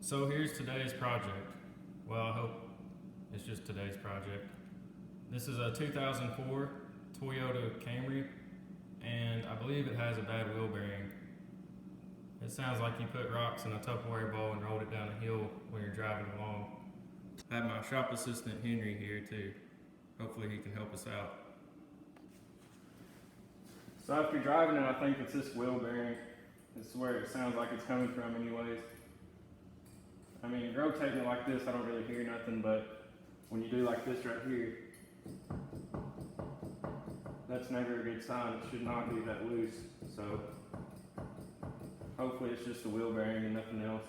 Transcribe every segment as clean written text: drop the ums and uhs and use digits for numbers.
So here's today's project. Well, I hope it's just today's project. This is a 2004 Toyota Camry, and I believe it has a bad wheel bearing. It sounds like you put rocks in a Tupperware bowl and rolled it down a hill when you're driving along. I have my shop assistant Henry here too. Hopefully he can help us out. So after driving it, I think it's this wheel bearing. This is where it sounds like it's coming from anyways. I mean, rotating it like this, I don't really hear nothing, but when you do like this right here, that's never a good sign. It should not be that loose. So hopefully it's just the wheel bearing and nothing else.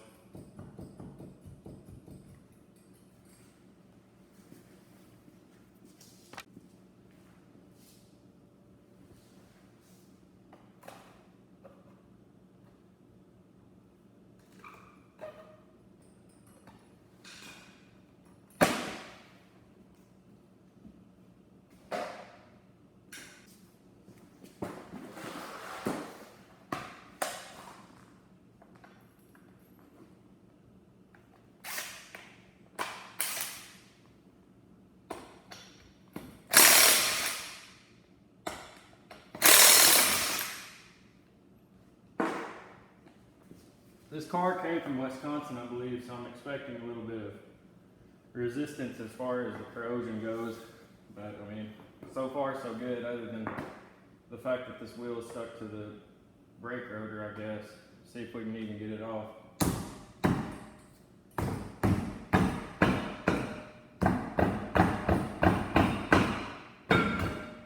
This car came from Wisconsin, I believe, so I'm expecting a little bit of resistance as far as the corrosion goes. But I mean, so far so good, other than the fact that this wheel is stuck to the brake rotor, I guess. See if we can even get it off.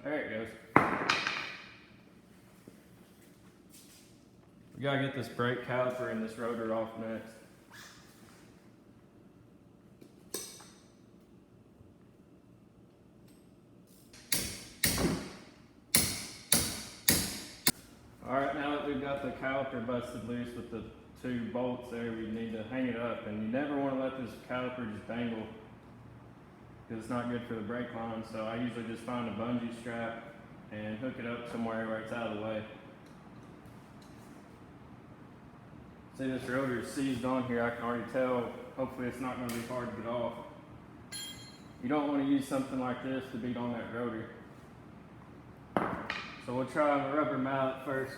There it goes. We gotta get this brake caliper and this rotor off next. Alright, now that we've got the caliper busted loose with the two bolts there, we need to hang it up. And you never want to let this caliper just dangle, because it's not good for the brake line. So I usually just find a bungee strap and hook it up somewhere where it's out of the way. See, this rotor is seized on here, I can already tell. Hopefully it's not going to be hard to get off. You don't want to use something like this to beat on that rotor. So we'll try on the rubber mallet first.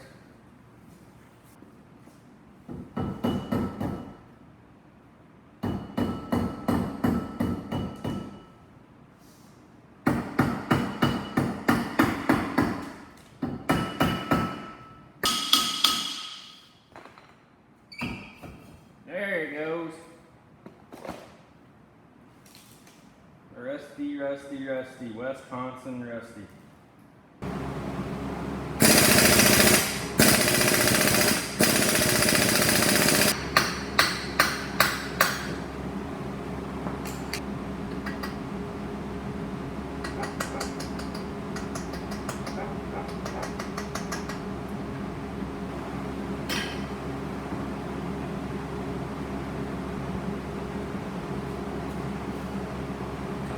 There it goes. Rusty, rusty, rusty. Wisconsin rusty.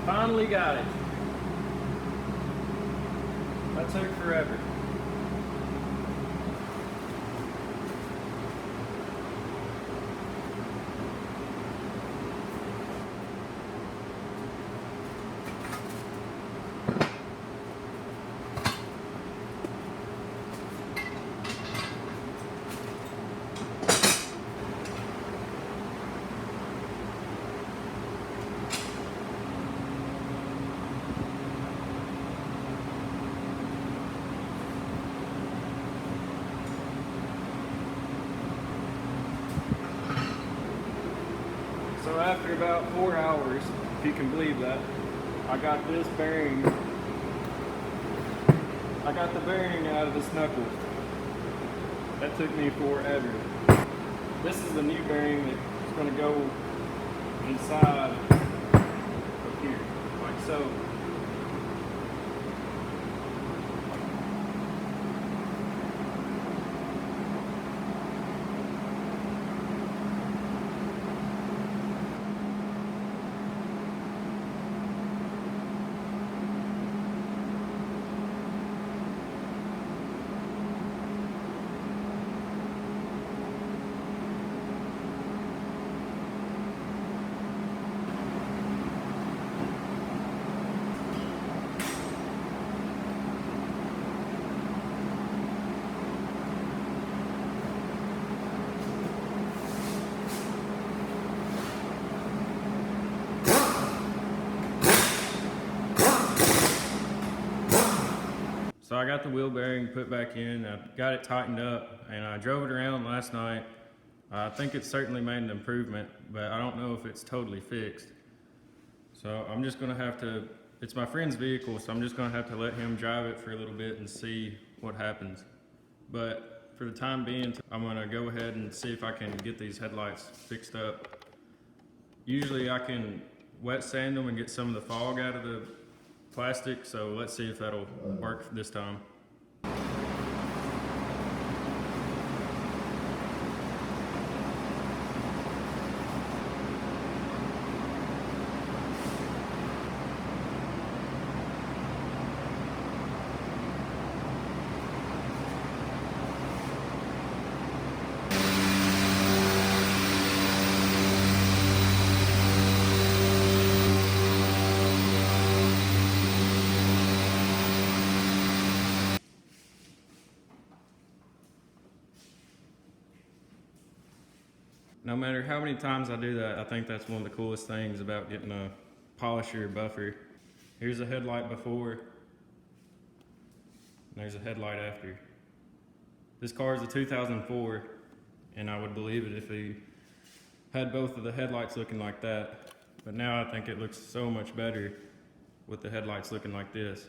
Finally got it. That took forever. So after about 4 hours, if you can believe that, I got this bearing. I got the bearing out of this knuckle. That took me forever. This is the new bearing that's going to go inside up here, like so. So I got the wheel bearing put back in, I got it tightened up, and I drove it around last night. I think it's certainly made an improvement, but I don't know if it's totally fixed. So I'm just gonna have to, it's my friend's vehicle, so I'm just gonna have to let him drive it for a little bit and see what happens. But for the time being, I'm gonna go ahead and see if I can get these headlights fixed up. Usually I can wet sand them and get some of the fog out of the plastic, so let's see if that'll work this time. No matter how many times I do that, I think that's one of the coolest things about getting a polisher buffer. Here's a headlight before, and there's a headlight after. This car is a 2004, and I would believe it if he had both of the headlights looking like that. But now I think it looks so much better with the headlights looking like this.